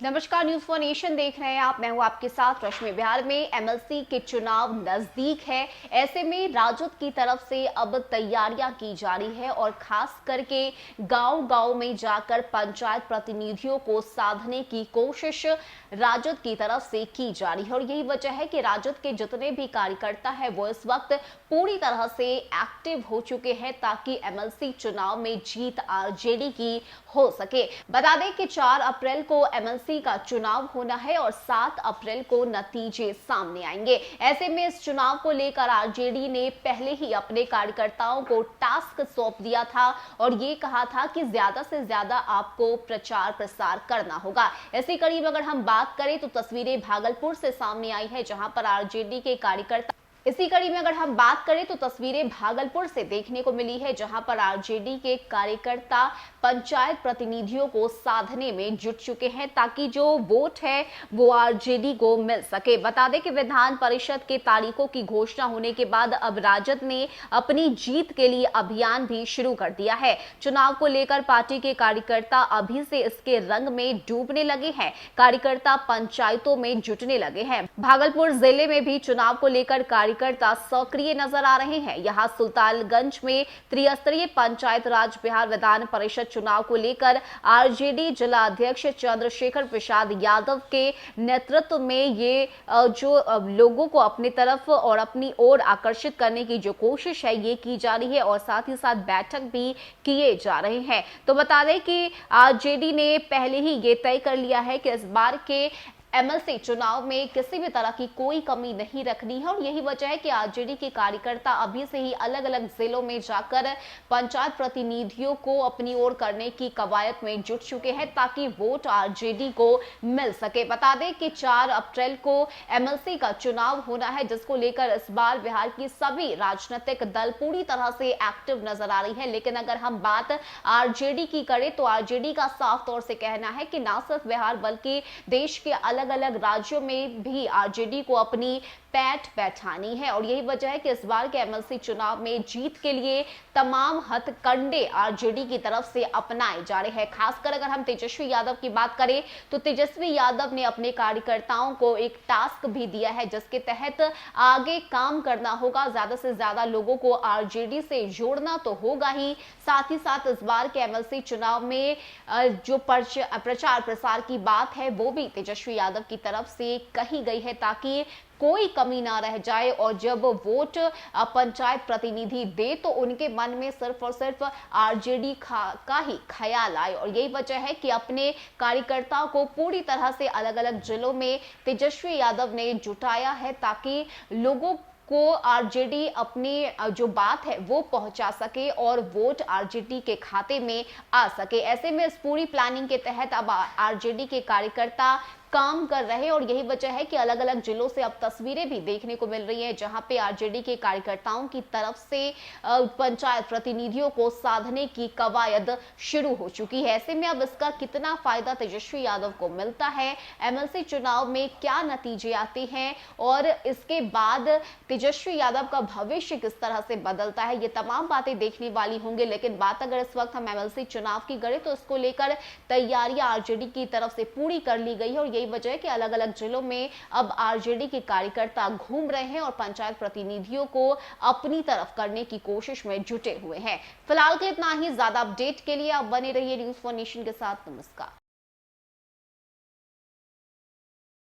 नमस्कार, news for nation देख रहे हैं आप। मैं हूं आपके साथ रश्मि। बिहार में एमएलसी के चुनाव नजदीक है। ऐसे में राजद की तरफ से अब तैयारियां की जा रही है और खास करके गांव-गांव में जाकर पंचायत प्रतिनिधियों को साधने की कोशिश राजद की तरफ से की जा रही है। और यही वजह है कि राजद के जितने भी कार्यकर्ता है वो इस वक्त पूरी तरह से एक्टिव हो चुके हैं ताकि एमएलसी चुनाव में जीत आरजेडी की हो सके। बता दें कि 4 अप्रैल को एमएलसी का चुनाव होना है और 7 अप्रैल को नतीजे सामने आएंगे। ऐसे में इस चुनाव को लेकर आरजेडी ने पहले ही अपने कार्यकर्ताओं को टास्क सौंप दिया था और ये कहा था कि ज्यादा से ज्यादा आपको प्रचार प्रसार करना होगा। इसी कड़ी में अगर हम बात करें तो तस्वीरें भागलपुर से सामने आई है, जहां पर आरजेडी के कार्यकर्ता इसी कड़ी में अगर हम बात करें तो तस्वीरें भागलपुर से देखने को मिली है, जहां पर आरजेडी के कार्यकर्ता पंचायत प्रतिनिधियों को साधने में जुट चुके हैं ताकि जो वोट है वो आरजेडी को मिल सके। बता दें कि विधान परिषद के तारीखों की घोषणा होने के बाद अब राजद ने अपनी जीत के लिए अभियान भी शुरू कर दिया है। चुनाव को लेकर पार्टी के कार्यकर्ता अभी से इसके रंग में डूबने लगे हैं। कार्यकर्ता पंचायतों में जुटने लगे हैं। भागलपुर जिले में भी चुनाव को लेकर कार्यकर्ता सक्रिय नजर आ रहे हैं। यहाँ सुल्तानगंज में त्रिस्तरीय पंचायत राज बिहार विधान परिषद चुनाव को लेकर आरजेडी जिला अध्यक्ष चंद्रशेखर प्रसाद यादव के नेतृत्व में ये जो लोगों को अपनी तरफ और अपनी ओर आकर्षित करने की जो कोशिश है ये की जा रही है और साथ ही साथ बैठक भी किए जा रहे हैं। तो बता दें कि आरजेडी ने पहले ही ये तय कर लिया है कि इस बार के एमएलसी चुनाव में किसी भी तरह की कोई कमी नहीं रखनी है और यही वजह है कि आरजेडी के कार्यकर्ता अभी से ही अलग अलग जिलों में जाकर पंचायत प्रतिनिधियों को अपनी ओर करने की कवायद में जुट चुके हैं ताकि वोट आरजेडी को मिल सके। बता दें कि 4 अप्रैल को एमएलसी का चुनाव होना है, जिसको लेकर इस बार बिहार की सभी राजनीतिक दल पूरी तरह से एक्टिव नजर आ रही है। लेकिन अगर हम बात आरजेडी की करें तो आरजेडी का साफ तौर से कहना है कि न सिर्फ बिहार बल्कि देश के अलग अलग राज्यों में भी आरजेडी को अपनी पैठ बैठानी है और यही वजह है कि इस बार के एमएलसी चुनाव में जीत के लिए तमाम हथकंडे आरजेडी की तरफ से अपनाए जा रहे हैं। खासकर अगर हम तेजस्वी यादव की बात करें तो तेजस्वी यादव ने अपने कार्यकर्ताओं को एक टास्क भी दिया है, जिसके तहत आगे काम करना होगा। ज्यादा से ज्यादा लोगों को आरजेडी से जोड़ना तो होगा ही, साथ ही साथ इस बार के एमएलसी चुनाव में जो प्रचार प्रसार की बात है वो भी तेजस्वी यादव की तरफ से कही गई है ताकि कोई कमी ना रह जाए और जब वोट पंचायत प्रतिनिधि दे तो उनके मन में सिर्फ और सिर्फ आरजेडी का ही ख्याल आए। और यही वजह है कि अपने कार्यकर्ताओं को पूरी तरह से अलग अलग जिलों में तेजस्वी यादव ने जुटाया है ताकि लोगों को आरजेडी अपनी जो बात है वो पहुंचा सके और वोट आरजेडी के खाते में आ सके। ऐसे में इस पूरी प्लानिंग के तहत अब आरजेडी के कार्यकर्ता काम कर रहे हैं और यही वजह है कि अलग अलग जिलों से अब तस्वीरें भी देखने को मिल रही हैं, जहां पे आरजेडी के कार्यकर्ताओं की तरफ से पंचायत प्रतिनिधियों को साधने की कवायद शुरू हो चुकी है। ऐसे में अब इसका कितना फायदा तेजस्वी यादव को मिलता है, एमएलसी चुनाव में क्या नतीजे आते हैं और इसके बाद तेजस्वी यादव का भविष्य किस तरह से बदलता है, ये तमाम बातें देखने वाली होंगी। लेकिन बात अगर इस वक्त हम एमएलसी चुनाव की करें तो इसको लेकर तैयारियां आरजेडी की तरफ से पूरी कर ली गई है और यही वजह है कि अलग अलग जिलों में अब आरजेडी के कार्यकर्ता घूम रहे हैं और पंचायत प्रतिनिधियों को अपनी तरफ करने की कोशिश में जुटे हुए हैं। फिलहाल के इतना ही। ज्यादा अपडेट के लिए आप बने रहिए न्यूज फॉर नेशन के साथ। नमस्कार।